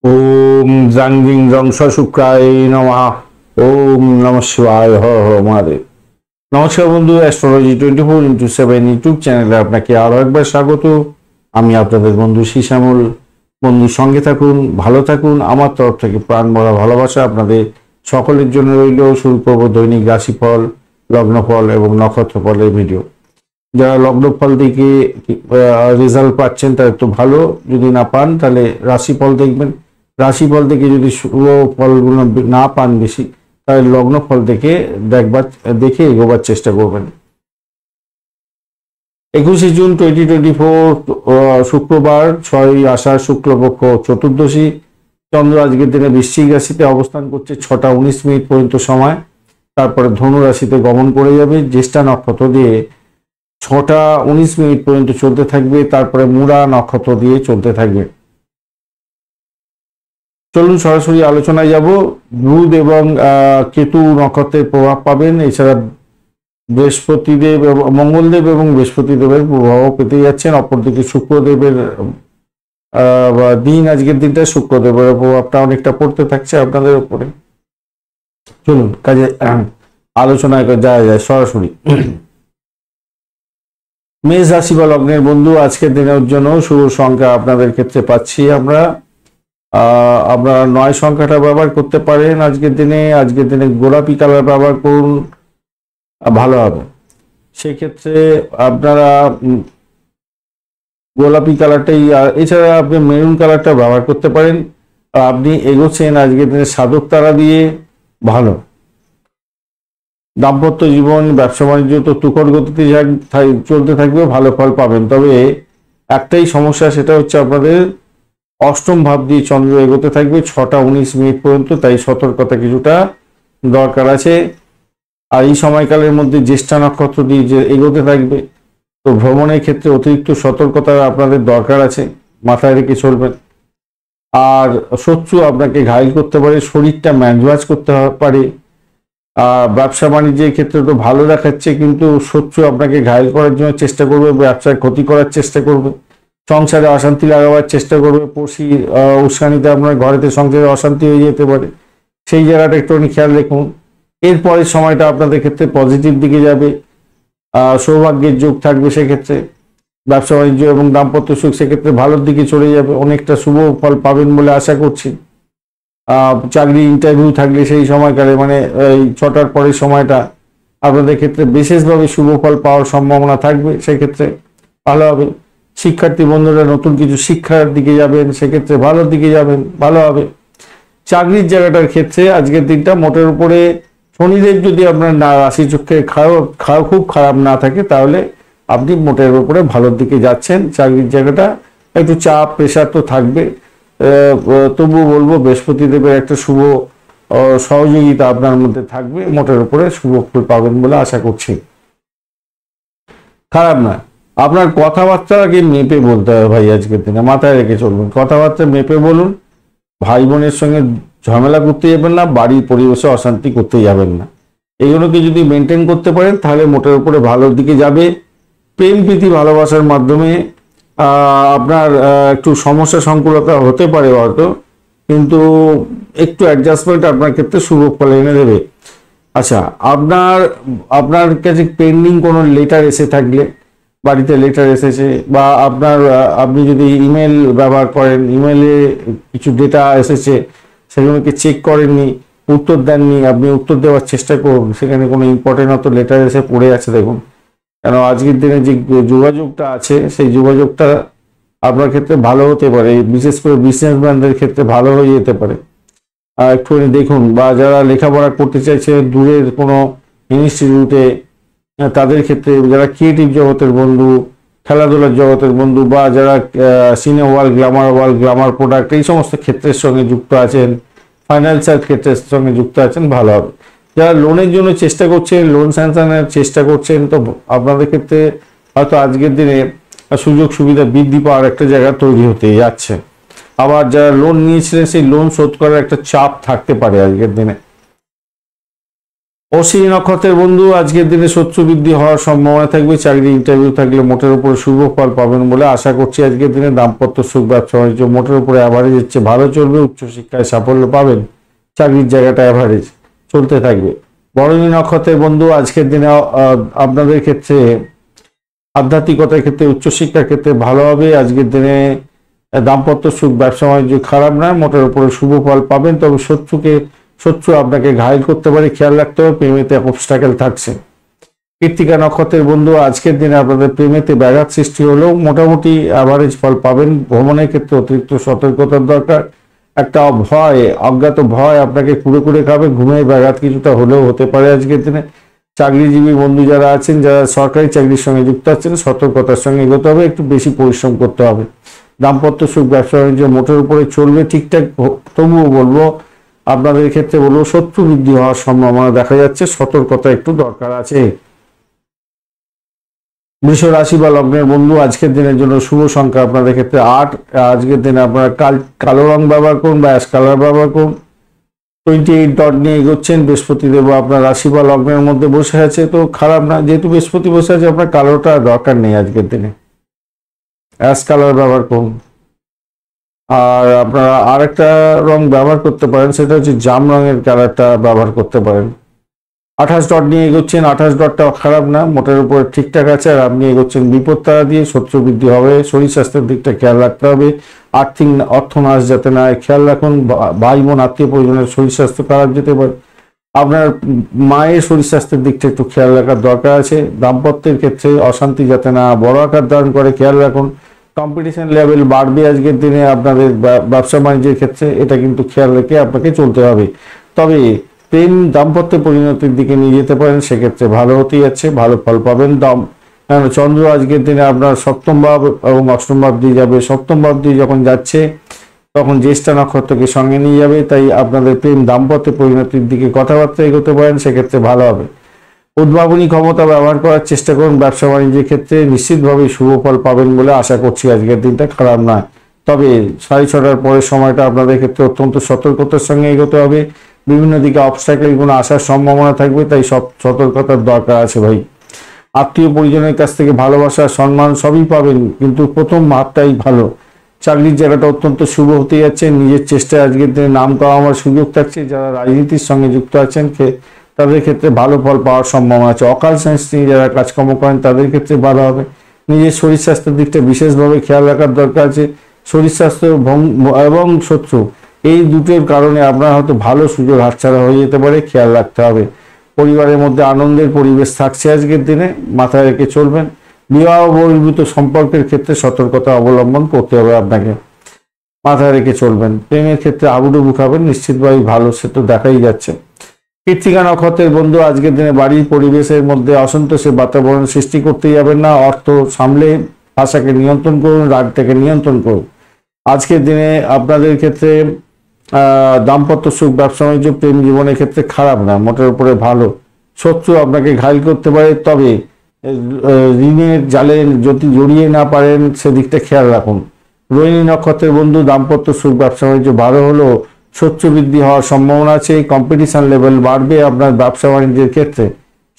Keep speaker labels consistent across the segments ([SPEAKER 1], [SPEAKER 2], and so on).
[SPEAKER 1] ओम जंग जिंग जंग शुक्राय नमः। ओम नमः शिवाय। हर हर महादेव। নমস্কার বন্ধু, অ্যাস্ট্রোলজি 24x7 ইউটিউব চ্যানেলে আপনাকে আরো একবার স্বাগত। আমি আপনাদের বন্ধু শ্যামল। বন্ধুর সঙ্গে থাকুন, ভালো থাকুন। আমার তরফ থেকে প্রাণ ভরা ভালোবাসা আপনাদের সকলের জন্য রইল। শুরু করব দৈনিক রাশিফল, লগ্নফল এবং নক্ষত্রফলের ভিডিও। যারা লগ্নফল থেকে রেজাল্ট পাচ্ছেন তাদের তো ভালো, যদি না পান তাহলে রাশিফল দেখবেন। রাশিফল থেকে যদি শুভ ফলগুলো না পান বেশি, তাহলে লগ্নফল থেকে দেখে এগোবার চেষ্টা করবেন। 21 জুন 2024 শুক্রবার, 6 আষাঢ় শুক্লপক্ষ চতুর্দশী। চন্দ্র আজকের দিনে বৃশ্চিক রাশিতে অবস্থান করছে 6টা 19 মিনিট পর্যন্ত সময়। তারপরে ধনু রাশিতে গমন করে যাবে। জ্যেষ্ঠা নক্ষত্র দিয়ে 6টা 19 মিনিট পর্যন্ত চলতে থাকবে। তারপরে মূলা নক্ষত্র দিয়ে চলতে থাকবে। চলুন সরাসরি আলোচনায় যাব। বুধ এবং কেতু নক্ষত্রের প্রভাব পাবেন। এছাড়া বৃহস্পতিদেব, মঙ্গলদেব এবং বৃহস্পতিদেবের প্রভাব পেতে যাচ্ছেন। অপরদিকে শুক্রদেবের দিন, আজকের দিনটা শুক্রদেবের প্রভাবটা অনেকটা পড়তে থাকছে আপনাদের উপরে। চলুন কাজে আলোচনায় যাওয়া যায় সরাসরি। মেষ রাশি বা লগ্নের বন্ধু, আজকের দিনের জন্য শুভ সংখ্যা আপনাদের ক্ষেত্রে পাচ্ছি আমরা 9 সংখ্যাটা ব্যবহার করতে পারেন আজকের দিনে গোলাপি কালার ব্যবহার করুন, ভালো হবে। সেক্ষেত্রে আপনারা গোলাপি কালারটাই, এছাড়া আপনি মেরুন কালারটা ব্যবহার করতে পারেন। আপনি এগোচ্ছেন আজকের দিনে সাধক তারা দিয়ে, ভালো। দাম্পত্য জীবন, ব্যবসা বাণিজ্য তো তুখর গতিতে চলতে থাকবে, ভালো ফল পাবেন। তবে একটাই সমস্যা, সেটা হচ্ছে আপনাদের অষ্টম ভাব দিয়ে চন্দ্র এগোতে থাকবে 6টা 19 মিনিট পর্যন্ত, তাই সতর্কতা কিছুটা দরকার আছে। আর এই সময়কালের মধ্যে জ্যেষ্ঠা নক্ষত্র দিয়ে যে এগোতে থাকবে, তো ভ্রমণের ক্ষেত্রে অতিরিক্ত সতর্কতা আপনাদের দরকার আছে, মাথায় রেখে চলবেন। আর শত্রু আপনাকে ঘায়েল করতে পারে, শরীরটা ম্যাজবাজ করতে পারে। ব্যবসা বাণিজ্যের ক্ষেত্রে তো ভালো দেখাচ্ছে, কিন্তু শত্রু আপনাকে ঘায়েল করার জন্য চেষ্টা করবে, ব্যবসায় ক্ষতি করার চেষ্টা করবে, সংসারে অশান্তি লাগাবার চেষ্টা করবে। পড়শি উস্কানিতে আপনার ঘরেতে সংসারে অশান্তি হয়ে যেতে পারে, সেই জায়গাটা একটুখানি খেয়াল রাখুন। এরপরের সময়টা আপনাদের ক্ষেত্রে পজিটিভ দিকে যাবে, সৌভাগ্যের যোগ থাকবে। সেক্ষেত্রে ব্যবসা বাণিজ্য এবং দাম্পত্য সুখ সেক্ষেত্রে ভালোর দিকে চলে যাবে, অনেকটা শুভ ফল পাবেন বলে আশা করছি। চাকরি ইন্টারভিউ থাকলে সেই সময়কালে, মানে এই 6টার পরের সময়টা আপনাদের ক্ষেত্রে বিশেষভাবে শুভ ফল পাওয়ার সম্ভাবনা থাকবে, সেক্ষেত্রে ভালো হবে। শিক্ষার্থী বন্ধুরা নতুন কিছু শিক্ষার দিকে যাবেন, সেক্ষেত্রে ভালোর দিকে যাবেন, ভালো হবে। চাকরির জায়গাটার ক্ষেত্রে আজকের দিনটা মোটের উপরে শনিদেব যদি আপনার রাশি চক্রে খুব খারাপ না থাকে, তাহলে আপনি মোটের উপরে ভালোর দিকে যাচ্ছেন। চাকরির জায়গাটা একটু চাপ প্রেশার তো থাকবে, তবুও বলবো বৃহস্পতিদেবের একটা শুভ সহযোগিতা আপনার মধ্যে থাকবে, মোটের উপরে শুভ ফল পাবেন বলে আশা করছি। খারাপ না, আপনার কথাবার্তাকে মেপে বলতে হবে ভাই, আজকের দিনে মাথায় রেখে চলবেন। কথাবার্তা মেপে বলুন। ভাই বোনের সঙ্গে ঝামেলা করতে যাবেন না, বাড়ির পরিবেশে অশান্তি করতে যাবেন না। এইগুলোকে যদি মেনটেন করতে পারেন তাহলে মোটের উপরে ভালোর দিকে যাবে। প্রেম প্রীতি ভালোবাসার মাধ্যমে আপনার একটু সমস্যা সংকুলতা হতে পারে হয়তো, কিন্তু একটু অ্যাডজাস্টমেন্ট আপনার ক্ষেত্রে শুভ ফল এনে দেবে। আচ্ছা, আপনার কাছে পেন্ডিং কোনো লেটার এসে থাকলে, বাড়িতে লেটার এসেছে, বা আপনি যদি ইমেল ব্যবহার করেন, ইমেলে কিছু ডেটা এসেছে, সেগুলোকে চেক করেননি, উত্তর দেননি, আপনি উত্তর দেওয়ার চেষ্টা করুন। সেখানে কোনো ইম্পর্টেন্ট হয়তো লেটার এসে পড়ে আছে, দেখুন। কেন আজকের দিনে যে যোগাযোগটা আছে, সেই যোগাযোগটা আপনার ক্ষেত্রে ভালো হতে পারে, বিশেষ করে বিজনেসম্যানদের ক্ষেত্রে ভালো হয়ে যেতে পারে। একটুখানি দেখুন। বা যারা লেখাপড়া করতে চাইছে দূরের কোনো ইনস্টিটিউটে, তাদের ক্ষেত্রে, যারা ক্রিয়েটিভ জগতের বন্ধু, খেলাধুলার জগতের বন্ধু, বা যারা সিনে ওয়ার্ল্ড, গ্ল্যামার প্রোডাক্ট, এই সমস্ত ক্ষেত্রের সঙ্গে যুক্ত আছেন, ফাইন্যান্সিয়াল ক্ষেত্রের সঙ্গে যুক্ত আছেন, ভালো হবে। যারা লোনের জন্য চেষ্টা করছেন, লোন স্যাংশনের চেষ্টা করছেন, তো আপনাদের ক্ষেত্রে হয়তো আজকের দিনে সুযোগ সুবিধা বৃদ্ধি পাওয়ার একটা জায়গা তৈরি হতে যাচ্ছে। আবার যারা লোন নিয়েছিলেন, সেই লোন শোধ করার একটা চাপ থাকতে পারে আজকের দিনে। অশ্বিনী নক্ষত্রের বন্ধু আজকের দিনে শত্রু বৃদ্ধি হওয়ার সম্ভাবনা থাকবে। চাকরি ইন্টারভিউ থাকলে মোটের উপরে শুভ ফল পাবেন বলে আশা করছি। আজকের দিনে দাম্পত্য সুখ, ব্যবসা বাণিজ্য মোটের উপরে অ্যাভারেজ হচ্ছে ভালো চলবে। উচ্চশিক্ষায় সাফল্য পাবেন, চাকরির জায়গাটা অ্যাভারেজ চলতে থাকবে। ভরণী নক্ষত্রের বন্ধু আজকের দিনে আপনাদের ক্ষেত্রে আধ্যাত্মিকতার ক্ষেত্রে, উচ্চশিক্ষার ক্ষেত্রে ভালো হবে। আজকের দিনে দাম্পত্য সুখ, ব্যবসা বাণিজ্য খারাপ নয়, মোটের উপরে শুভ ফল পাবেন। তবে শত্রু আপনাকে ঘায়েল করতে পারে, খেয়াল রাখতে হবে। প্রেমেতে অবস্ট্যাকেল থাকছে। কৃত্তিকা নক্ষত্রের বন্ধু আজকের দিনে আপনাদের প্রেমেতে ব্যাঘাত সৃষ্টি হলেও মোটামুটি অ্যাভারেজ ফল পাবেন। ভ্রমণের ক্ষেত্রে অতিরিক্ত সতর্কতার দরকার। একটা ভয়, অজ্ঞাত ভয় আপনাকে কুড়ে কুড়ে খাবে। ঘুমের ব্যাঘাত কিছুটা হলেও হতে পারে আজকের দিনে। চাকরিজীবী বন্ধু যারা আছেন, যারা সরকারি চাকরির সঙ্গে যুক্ত আছেন, সতর্কতার সঙ্গে এগোতে হবে, একটু বেশি পরিশ্রম করতে হবে। দাম্পত্য সুখ, ব্যবসা বাণিজ্য মোটের উপরে চলবে ঠিকঠাক। তবুও বলবো, আপনাদের ক্ষেত্রে বলবো শত্রু বৃদ্ধি হওয়ার সম্ভাবনা দেখা যাচ্ছে, সতর্কতা একটু দরকার আছে। বৃষ রাশি বা লগ্নের বন্ধু আজকের দিনের জন্য শুভ সংখ্যা আপনাদের ক্ষেত্রে 8। আজকের দিনে আপনারা কালো রং ব্যবহার করুন বা অ্যাশ কালার ব্যবহার করুন। 28 ডট নিয়ে এগোচ্ছেন। বৃহস্পতি দেব আপনার রাশি বা লগ্নের মধ্যে বসে আছে, তো খারাপ না। যেহেতু বৃহস্পতি বসে আছে, আপনার কালোটা দরকার নেই আজকের দিনে, অ্যাশ কালার ব্যবহার করুন। আর আপনারা আরেকটা রং ব্যবহার করতে পারেন, সেটা হচ্ছে জাম রঙের কালারটা ব্যবহার করতে পারেন। 28 ডট নিয়ে এগোচ্ছেন। 28 ডটটা খারাপ না, মোটের উপর ঠিকঠাক আছে। আর আপনি এগোচ্ছেন বিপদ তারা দিয়ে, শত্রু বৃদ্ধি হবে। শরীর স্বাস্থ্যের দিকটা খেয়াল রাখতে হবে। অর্থনাশ যাতে না হয় খেয়াল রাখুন। ভাই বোন, আত্মীয় পরিজনের শরীর স্বাস্থ্য খারাপ যেতে পারে। আপনার মায়ের শরীর স্বাস্থ্যের দিকটা একটু খেয়াল রাখার দরকার আছে। দাম্পত্যের ক্ষেত্রে অশান্তি যাতে না বড় আকার ধারণ করে খেয়াল রাখুন। কম্পিটিশন লেভেল বাড়বে আজকের দিনে আপনাদের ব্যবসা বাণিজ্যের ক্ষেত্রে, এটা কিন্তু খেয়াল রেখে আপনাকে চলতে হবে। তবে প্রেম দাম্পত্য পরিণতির দিকে নিয়ে যেতে পারেন, সেক্ষেত্রে ভালো হতেই যাচ্ছে, ভালো ফল পাবেন। চন্দ্র আজকের দিনে আপনার সপ্তম ভাব এবং অষ্টম ভাব দিয়ে যাবে। সপ্তম ভাব দিয়ে যখন যাচ্ছে, তখন জ্যেষ্ঠা নক্ষত্রকে সঙ্গে নিয়ে যাবে। তাই আপনাদের প্রেম দাম্পত্য পরিণতির দিকে কথাবার্তা এগোতে পারেন, সেক্ষেত্রে ভালো হবে। উদ্ভাবনী ক্ষমতা ব্যবহার করার চেষ্টা করুন। ব্যবসা বাণিজ্যের ক্ষেত্রে নিশ্চিতভাবে শুভ ফল পাবেন বলে আশা করছি। আজকের দিনটা খারাপ নয়, তবে 6:30 পরের সময়টা আপনাদের ক্ষেত্রে অত্যন্ত সতর্কতার সঙ্গে এগোতে হবে। বিভিন্ন দিকে অবস্ট্যাকেলগুলো আসার সম্ভাবনা থাকবে, তাই সব সতর্কতার দরকার আছে ভাই। আত্মীয় পরিজনের কাছ থেকে ভালোবাসা, সম্মান সবই পাবেন, কিন্তু প্রথম হাতটাই ভালো। চাকরির জায়গাটা অত্যন্ত শুভ হতে যাচ্ছে। নিজের চেষ্টায় আজকের দিনে নাম কামানোর সুযোগ থাকছে। যারা রাজনীতির সঙ্গে যুক্ত আছেন, তাদের ক্ষেত্রে ভালো ফল পাওয়ার সম্ভাবনা আছে। অকাল সায়েন্স নিয়ে যারা কাজকর্ম করেন, তাদের ক্ষেত্রে ভালো হবে। নিজের শরীর স্বাস্থ্যের দিকটা বিশেষভাবে খেয়াল রাখার দরকার আছে। শরীর স্বাস্থ্য এবং শত্রু, এই দুটোর কারণে আপনার হয়তো ভালো সুযোগ হাতছাড়া হয়ে যেতে পারে, খেয়াল রাখতে হবে। পরিবারের মধ্যে আনন্দের পরিবেশ থাকছে আজকের দিনে, মাথায় রেখে চলবেন। বিবাহ বহির্ভূত সম্পর্কের ক্ষেত্রে সতর্কতা অবলম্বন করতে হবে আপনাকে, মাথায় রেখে চলবেন। প্রেমের ক্ষেত্রে আবুডুবু খাবেন, নিশ্চিতভাবে ভালো, সে তো দেখাই যাচ্ছে। কৃত্তিকা নক্ষত্রের বন্ধু আজকের দিনে বাড়ির পরিবেশের মধ্যে অসন্তোষের বাতাবরণ সৃষ্টি করতে যাবেন না। অর্থ সামলে আশাকে নিয়ন্ত্রণ করুন, রাগটাকে নিয়ন্ত্রণ করুন। আজকের দিনে আপনাদের ক্ষেত্রে দাম্পত্য সুখ, ব্যবসা বাণিজ্য, প্রেম জীবনের ক্ষেত্রে খারাপ না, মোটের উপরে ভালো। শত্রু আপনাকে ঘায়েল করতে পারে, তবে ঋণের জালে যদি জড়িয়ে না পারেন, সেদিকটা খেয়াল রাখুন। রোহিণী নক্ষত্রের বন্ধু দাম্পত্য সুখ, ব্যবসা বাণিজ্য ভালো হলো, শত্রু বৃদ্ধি হওয়ার সম্ভাবনা আছে। কম্পিটিশন লেভেল বাড়বে আপনার ব্যবসা বাণিজ্যের ক্ষেত্রে,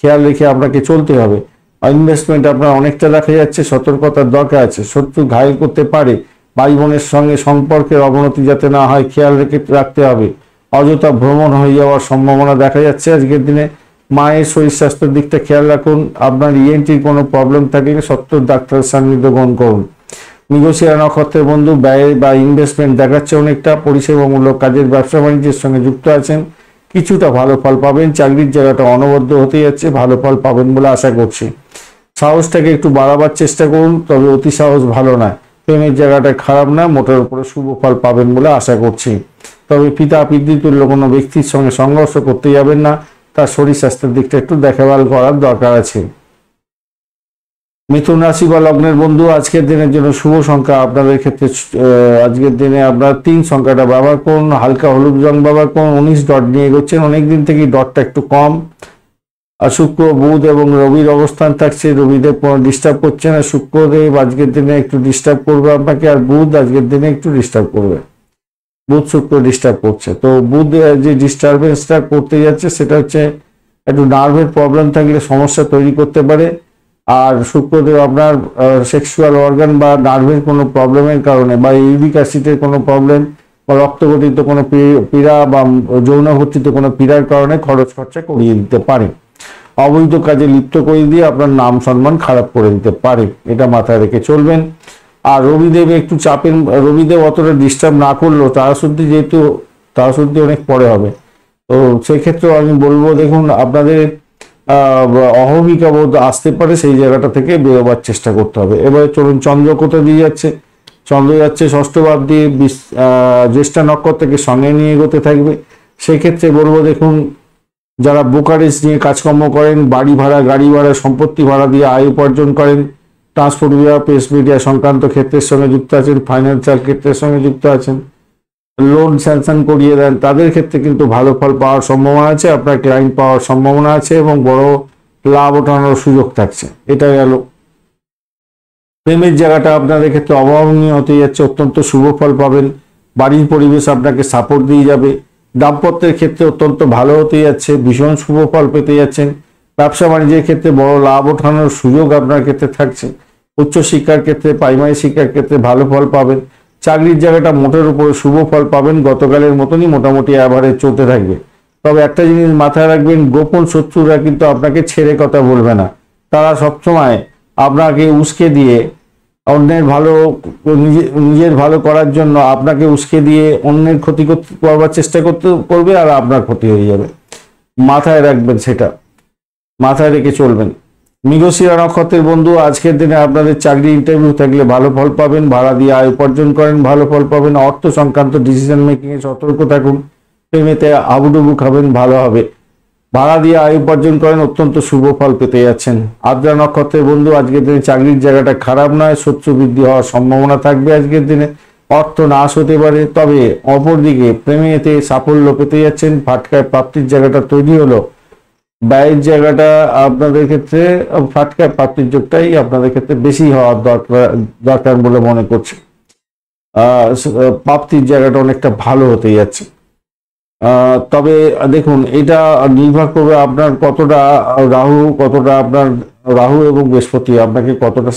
[SPEAKER 1] খেয়াল রেখে আপনাকে চলতে হবে। ইনভেস্টমেন্ট আপনার অনেকটা দেখা যাচ্ছে, সতর্কতার দরকার আছে। শত্রু ঘায়েল করতে পারে। ভাই বোনের সঙ্গে সম্পর্কের অবনতি যাতে না হয় খেয়াল রেখে রাখতে হবে। অযথা ভ্রমণ হয়ে যাওয়ার সম্ভাবনা দেখা যাচ্ছে আজকের দিনে। মায়ের শরীর স্বাস্থ্যের দিকটা খেয়াল রাখুন। আপনার ইএনটির কোনো প্রবলেম থাকলে সত্তর ডাক্তারের সান্নিধ্য গ্রহণ করুন। মৃগশিরা নক্ষত্রের বন্ধু ব্যয় বা ইনভেস্টমেন্ট দেখাচ্ছে অনেকটা। পরিষেবামূলক কাজের, ব্যবসা বাণিজ্যের সঙ্গে যুক্ত আছেন, কিছুটা ভালো ফল পাবেন। চাকরির জায়গাটা অনবদ্য হতে যাচ্ছে, ভালো ফল পাবেন বলে আশা করছি। সাহসটাকে একটু বাড়াবার চেষ্টা করুন, তবে অতি সাহস ভালো না। প্রেমের জায়গাটা খারাপ না, মোটের উপরে শুভ ফল পাবেন বলে আশা করছি। তবে পিতা পিতৃতুল্য কোনো ব্যক্তির সঙ্গে সংঘর্ষ করতে যাবেন না, তার শরীর স্বাস্থ্যের দিকটা একটু দেখাভাল করার দরকার আছে। মিথুন রাশি বা লগ্নের বন্ধু আজকের দিনের জন্য শুভ সংখ্যা আপনাদের ক্ষেত্রে আজকের দিনে আপনার 3 সংখ্যাটা ব্যবহার করুন। হালকা হলুদ রং ব্যবহার করুন। 19 ডট নিয়ে এগোচ্ছেন, অনেকদিন থেকে ডটটা একটু কম। আর শুক্র, বুধ এবং রবির অবস্থান থাকছে। রবিদেব কোনো ডিস্টার্ব করছে না। শুক্রদেব আজকের দিনে একটু ডিস্টার্ব করবে আপনাকে, আর বুধ আজকের দিনে একটু ডিস্টার্ব করবে। বুধ শুক্র ডিস্টার্ব করছে, তো বুধ যে ডিস্টারবেন্সটা করতে যাচ্ছে সেটা হচ্ছে একটু নার্ভের প্রবলেম থাকলে সমস্যা তৈরি করতে পারে। আর শুক্রদেব আপনার সেক্সুয়াল অর্গান বা নার্ভের কোনো প্রবলেমের কারণে বা ইউরিক অ্যাসিডের কোনো প্রবলেম বা রক্তগঠিত কোনো পীড়া বা যৌনঘটিত কোনো পীড়ার কারণে খরচ খরচা করিয়ে দিতে পারে, অবৈধ কাজে লিপ্ত করে দিয়ে আপনার নাম সম্মান খারাপ করে দিতে পারে, এটা মাথায় রেখে চলবেন। আর রবিদেব একটু চাপের, রবিদেব অতটা ডিস্টার্ব না করলেও তারাশুদ্ধি যেহেতু তারাশুদ্ধি অনেক পরে হবে, তো সেক্ষেত্রেও আমি বলবো দেখুন আপনাদের অহমিকা বোধ আসতে পারে, সেই জায়গাটা থেকে বেরোবার চেষ্টা করতে হবে। এবারে চলুন চন্দ্র কোথায় দিয়ে যাচ্ছে, চন্দ্র যাচ্ছে ষষ্ঠ ভাব দিয়ে জ্যেষ্ঠা নক্ষত্রকে সঙ্গে নিয়ে এগোতে থাকবে। সেক্ষেত্রে বলবো দেখুন যারা ব্রোকারেজ নিয়ে কাজকর্ম করেন, বাড়ি ভাড়া গাড়ি ভাড়া সম্পত্তি ভাড়া দিয়ে আয় উপার্জন করেন, ট্রান্সপোর্ট বিভাগ প্রেস মিডিয়া সংক্রান্ত ক্ষেত্রের সঙ্গে যুক্ত আছেন, ফাইন্যান্সিয়াল ক্ষেত্রের সঙ্গে যুক্ত আছেন, লোন স্যাংশন করিয়ে দেন, তাদের ক্ষেত্রে কিন্তু ভালো ফল পাওয়ার সম্ভাবনা আছে, আপনার ক্লায়েন্ট পাওয়ার সম্ভাবনা আছে এবং বড় লাভ ওঠানোর সুযোগ থাকছে। এটা গেল। প্রেমের জায়গাটা আপনাদের ক্ষেত্রে অভাবনীয় হতে যাচ্ছে, অত্যন্ত শুভ ফল পাবেন, বাড়ির পরিবেশ আপনাকে সাপোর্ট দিয়ে যাবে। দাম্পত্যের ক্ষেত্রে অত্যন্ত ভালো হতে যাচ্ছে, ভীষণ শুভ ফল পেতে যাচ্ছেন। ব্যবসা বাণিজ্যের ক্ষেত্রে বড় লাভ ওঠানোর সুযোগ আপনার ক্ষেত্রে থাকছে। উচ্চশিক্ষার ক্ষেত্রে, প্রাইমারি শিক্ষার ক্ষেত্রে ভালো ফল পাবেন। চাকরির জায়গাটা মোটের উপরে শুভ ফল পাবেন, গতকালের মতনই মোটামুটি অ্যাভারেজ চলতে থাকবে। তবে একটা জিনিস মাথায় রাখবেন, গোপন শত্রুরা কিন্তু আপনাকে ছেড়ে কথা বলবে না, তারা সবসময় আপনাকে উস্কে দিয়ে অন্যের ভালো, নিজের ভালো করার জন্য আপনাকে উস্কে দিয়ে অন্যের ক্ষতি করবার চেষ্টা করবে আর আপনার ক্ষতি হয়ে যাবে। মাথায় রাখবেন, সেটা মাথায় রেখে চলবেন। মৃগশিরা নক্ষত্রের বন্ধু, আজকের দিনে আপনাদের চাকরি ইন্টারভিউ থাকলে ভালো ফল পাবেন, ভাড়া দিয়ে আয় উপার্জন করেন ভালো ফল পাবেন। অর্থ সংক্রান্ত ডিসিশন মেকিং এ সতর্ক থাকুন, প্রেমেতে আবুডুবু খাবেন ভালো হবে। ভাড়া দিয়ে আয় উপার্জন করেন, অত্যন্ত শুভ ফল পেতে যাচ্ছেন। আদ্রা নক্ষত্রের বন্ধু, আজকের দিনে চাকরির জায়গাটা খারাপ নয়, শত্রু বৃদ্ধি হওয়ার সম্ভাবনা থাকবে আজকের দিনে, অর্থ নাশ হতে পারে। তবে অপরদিকে প্রেমেতে সাফল্য পেতে যাচ্ছেন, ফাটকায় প্রাপ্তির জায়গাটা তৈরি হলো, ব্যয়ের জায়গাটা আপনাদের ক্ষেত্রে ফাটকায় প্রাপ্তির যোগটাই আপনাদের ক্ষেত্রে বেশি হওয়ার দরকার বলে মনে করছে। প্রাপ্তির জায়গাটা অনেকটা ভালো হতে যাচ্ছে। তবে দেখুন এটা নির্ভর করবে আপনার কতটা রাহু এবং বৃহস্পতি আপনাকে কতটা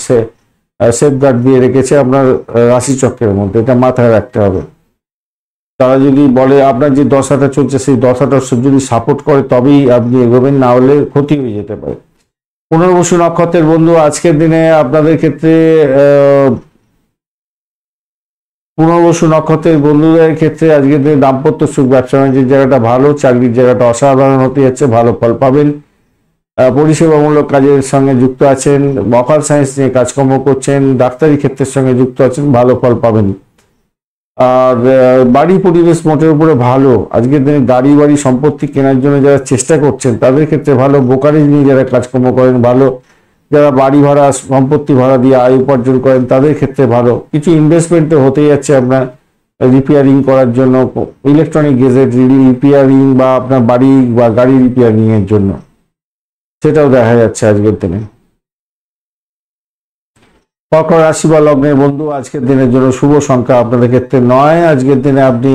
[SPEAKER 1] সেফগার্ড দিয়ে রেখেছে আপনার রাশিচক্রের মধ্যে, এটা মাথায় রাখতে হবে। তারা যদি বলে আপনার যে দশাটা চলছে সেই দশাটা যদি সাপোর্ট করে তবেই আপনি এগোবেন, না হলে ক্ষতি হয়ে যেতে পারে। পুনর্বসু নক্ষত্রের বন্ধু, আজকের দিনে আপনাদের ক্ষেত্রে পুনর্বসু নক্ষত্রের বন্ধুদের ক্ষেত্রে আজকের দিনে দাম্পত্য সুখ, ব্যবসা বাণিজ্যের জায়গাটা ভালো, চাকরির জায়গাটা অসাধারণ হতে যাচ্ছে, ভালো ফল পাবেন। পরিষেবামূলক কাজের সঙ্গে যুক্ত আছেন, ভোকাল সায়েন্স নিয়ে কাজকর্ম করছেন, ডাক্তারি ক্ষেত্রের সঙ্গে যুক্ত আছেন, ভালো ফল পাবেন। আর বাড়ি পরিবেশ মোটের উপরে ভালো, আজকের দিনে গাড়ি বাড়ি সম্পত্তি কেনার জন্য যারা চেষ্টা করছেন তাদের ক্ষেত্রে ভালো, ব্রোকারেজ নিয়ে যারা কাজকর্ম করেন ভালো, যারা বাড়ি ভাড়া সম্পত্তি ভাড়া দিয়ে আয় উপার্জন করেন তাদের ক্ষেত্রে ভালো। কিছু ইনভেস্টমেন্টও হতে যাচ্ছে আপনার রিপেয়ারিং করার জন্য, ইলেকট্রনিক গেজেট রিপেয়ারিং বা আপনার বাড়ি বা গাড়ি রিপেয়ারিং এর জন্য, সেটাও দেখা যাচ্ছে আজকের দিনে। কর্কট রাশি বা লগ্নের বন্ধু, আজকের দিনের জন্য শুভ সংখ্যা আপনাদের ক্ষেত্রে 9। আজকের দিনে আপনি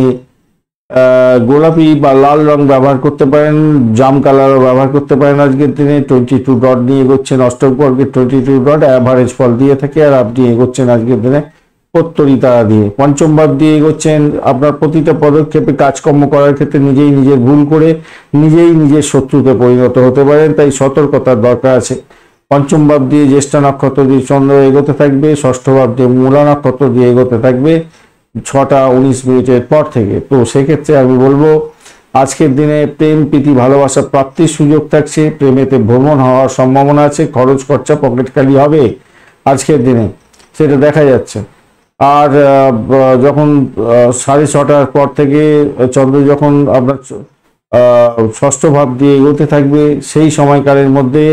[SPEAKER 1] গোলাপি বা লাল রং ব্যবহার করতে পারেন, জাম কালারও ব্যবহার করতে পারেন। আজকের দিনে 22 ডট নিয়ে এগোচ্ছেন, অষ্টক বর্গের 22 ডট অ্যাভারেজ ফল দিয়ে থাকে, আর আপনি এগোচ্ছেন আজকের দিনে প্রত্যরী তারা দিয়ে, পঞ্চম ভাব দিয়ে এগোচ্ছেন। আপনার প্রতিটা পদক্ষেপে কাজকর্ম করার ক্ষেত্রে নিজেই নিজের ভুল করে নিজের শত্রুতে পরিণত হতে পারেন, তাই সতর্কতার দরকার আছে। পঞ্চম ভাব দিয়ে জ্যেষ্ঠা নক্ষত্র দিয়ে চন্দ্র এগোতে থাকবে, ষষ্ঠ ভাব দিয়ে মূলা নক্ষত্র দিয়ে এগোতে থাকবে 6:19 পর থেকে। তো সেক্ষেত্রে আমি বলবো আজকের দিনে প্রেম প্রীতি ভালোবাসা প্রাপ্তির সুযোগ থাকছে, প্রেমেতে ভ্রমণ হওয়ার সম্ভাবনা আছে, খরচ খরচা পকেট খালি হবে আজকের দিনে, সেটা দেখা যাচ্ছে। আর যখন 6:30 পর থেকে চন্দ্র যখন আপনার ষষ্ঠ ভাব দিয়ে এগোতে থাকবে, সেই সময়কালের মধ্যে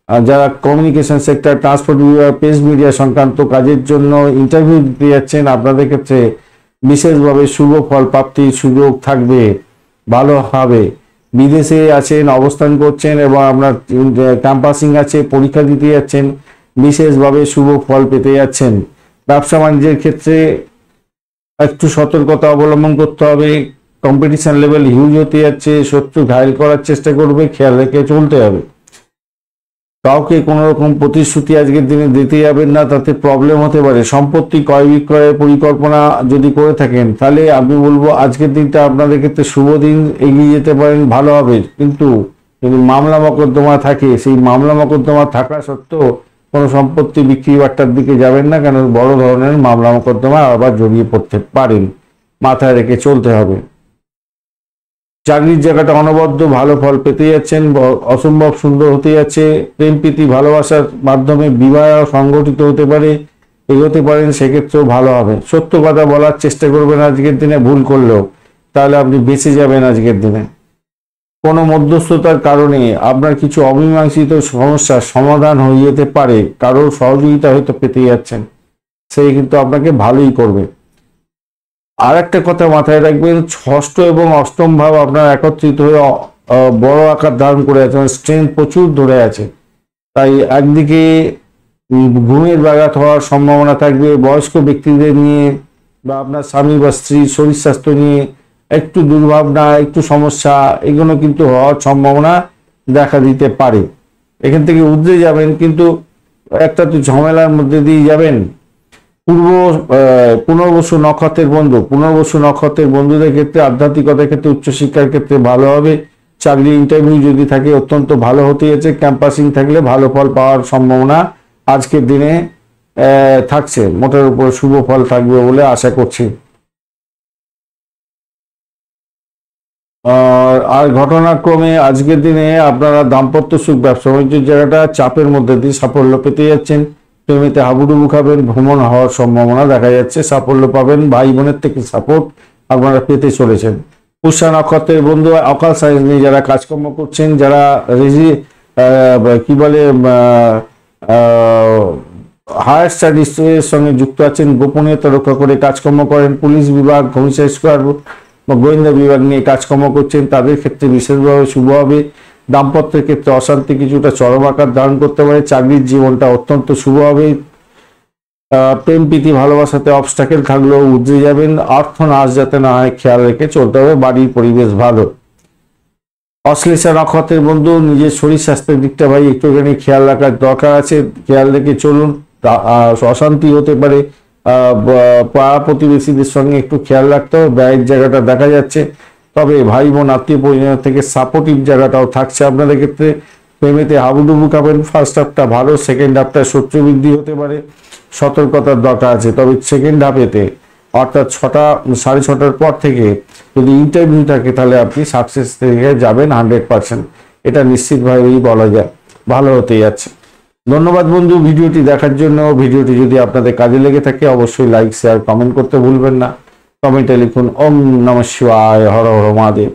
[SPEAKER 1] যারা কমিউনিকেশন সেক্টর, ট্রান্সপোর্ট বিভাগ, প্রেস মিডিয়া সংক্রান্ত কাজের জন্য ইন্টারভিউ দিতে যাচ্ছেন, আপনাদের ক্ষেত্রে বিশেষভাবে শুভ ফল প্রাপ্তির সুযোগ থাকবে, ভালো হবে। বিদেশে আছেন, অবস্থান করছেন এবং আপনার ক্যাম্পাসিং আছে, পরীক্ষা দিতে যাচ্ছেন, বিশেষভাবে শুভ ফল পেতে যাচ্ছেন। ব্যবসা বাণিজ্যের ক্ষেত্রে একটু সতর্কতা অবলম্বন করতে হবে, কম্পিটিশন লেভেল হিউজ হতে যাচ্ছে, শত্রু ঘায়ল করার চেষ্টা করবে, খেয়াল রেখে চলতে হবে। কাউকে কোনো রকম প্রতিশ্রুতি আজকের দিনে দিতে যাবেন না, তাতে প্রবলেম হতে পারে। সম্পত্তি ক্রয় বিক্রয়ের পরিকল্পনা যদি করে থাকেন তাহলে আমি বলবো আজকের দিনটা আপনাদের ক্ষেত্রে শুভ দিন, এগিয়ে যেতে পারেন, ভালো হবে। কিন্তু যদি মামলা মকদ্দমা থাকে, সেই মামলা মকদ্দমা থাকা সত্ত্বেও কোনো সম্পত্তি বিক্রি বাট্টার দিকে যাবেন না, কেন বড় ধরনের মামলা মকদ্দমা আবার জড়িয়ে পড়তে পারেন, মাথায় রেখে চলতে হবে। চাকরির জায়গাটা অনবদ্য ভালো ফল পেতে যাচ্ছেন, অসম্ভব সুন্দর হতে যাচ্ছে। প্রেম প্রীতি ভালোবাসার মাধ্যমে বিবাহ সংগঠিত হতে পারে, এগোতে পারেন, সেক্ষেত্রেও ভালো হবে। সত্য কথা বলার চেষ্টা করবেন আজকের দিনে, ভুল করলেও, তাহলে আপনি বেঁচে যাবেন আজকের দিনে। কোনো মধ্যস্থতার কারণে আপনার কিছু অমীমাংসিত সমস্যার সমাধান হয়ে যেতে পারে, কারোর সহযোগিতা হয়তো পেতে যাচ্ছেন, সেই কিন্তু আপনাকে ভালোই করবে। আর একটা কথা মাথায় রাখবেন, ষষ্ঠ এবং অষ্টম ভাব আপনার একত্রিত হয়ে বড় আকার ধারণ করে আছে, স্ট্রেংথ প্রচুর ধরে আছে। তাই একদিকে ঘুমের ব্যাঘাত হওয়ার সম্ভাবনা থাকবে, বয়স্ক ব্যক্তিদের নিয়ে বা আপনার স্বামী বা স্ত্রীর শরীর স্বাস্থ্য নিয়ে একটু দুর্ভাবনা, একটু সমস্যা, এগুলো কিন্তু হওয়ার সম্ভাবনা দেখা দিতে পারে। এখান থেকে উদ্রে যাবেন, কিন্তু একটা তো ঝামেলার মধ্যে দিয়ে যাবেন। পুনর্বসু নক্ষত্রের বন্ধুদের ক্ষেত্রে আধ্যাত্মিকতার ক্ষেত্রে, উচ্চশিক্ষার ক্ষেত্রে ভালো হবে। চাকরি ইন্টারভিউ যদি থাকে অত্যন্ত ভালো হতে যাচ্ছে। ক্যাম্পাসিং থাকলে ভালো ফল পাওয়ার সম্ভাবনা আজকের দিনে থাকছে, মোটের উপর শুভ ফল থাকবে বলে আশা করছি। আর ঘটনাক্রমে আজকের দিনে আপনারা দাম্পত্য সুখ, ব্যবসা বাণিজ্যের জায়গাটা চাপের মধ্যে দিয়ে সাফল্য পেতে যাচ্ছেন। প্রেমেতে হাবুডুবু খাবেন, ভ্রমণ হওয়ার সম্ভাবনা দেখা যাচ্ছে, সাফল্য পাবেন, ভাই বোনের থেকে সাপোর্ট আপনারা পেতে চলেছেন। পুষ্যা নক্ষত্রের বন্ধু, অকাল সায়েন্স নিয়ে যারা কাজকর্ম করছেন, যারা কি বলে হায়ার স্টাডিজের সঙ্গে যুক্ত আছেন, গোপনীয়তা রক্ষা করে কাজকর্ম করেন, পুলিশ বিভাগ, হোমসাইড স্কোয়াড বা গোয়েন্দা বিভাগ নিয়ে কাজকর্ম করছেন, তাদের ক্ষেত্রে বিশেষভাবে শুভ হবে। দাম্পত্যের ক্ষেত্রে অশান্তি কিছুটা চরম আকার ধারণ করতে পারে। চাকরির জীবনটা অত্যন্ত শুভ হবে। প্রেম প্রীতি ভালোবাসাতে অবস্টাকেল থাকলেও উদ্রে যাবেন। অর্থ নাশ যাতে না হয় খেয়াল রেখে চলতে হবে। বাড়ির পরিবেশ ভালো। অশ্লেষা নক্ষত্রের বন্ধু, নিজের শরীর স্বাস্থ্যের দিকটা ভাই একটুখানি খেয়াল রাখার দরকার আছে, খেয়াল রেখে চলুন। অশান্তি হতে পারে, পাড়া প্রতিবেশীদের সঙ্গে একটু খেয়াল রাখতে হবে। ব্যয়ের জায়গাটা দেখা যাচ্ছে, তবে ভাই বোন আত্মীয় পরিজন থেকে সাপোর্টিভ জায়গাটাও থাকছে আপনাদের ক্ষেত্রে। প্রেমেতে হাবুডুবু খাবেন। ফার্স্ট হাফটা ভালো, সেকেন্ড হাফটা শত্রু বৃদ্ধি হতে পারে, সতর্কতার দরকার আছে। তবে সেকেন্ড হাফেতে অর্থাৎ 6:30 পর থেকে যদি ইন্টারভিউ থাকে তাহলে আপনি সাকসেস থেকে যাবেন 100%, এটা নিশ্চিতভাবেই বলা যায়, ভালো হতে যাচ্ছে। ধন্যবাদ বন্ধু ভিডিওটি দেখার জন্য। ভিডিওটি যদি আপনাদের কাজে লেগে থাকে অবশ্যই লাইক, শেয়ার, কমেন্ট করতে ভুলবেন না। কমেন্টে লিখুন ওম নমঃ শিবায়, হর হর মহাদেব।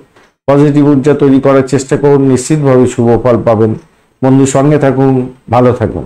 [SPEAKER 1] পজিটিভ ঊর্জা তৈরি করার চেষ্টা করুন, নিশ্চিতভাবে শুভ ফল পাবেন। বন্ধু সঙ্গে থাকুন, ভালো থাকুন।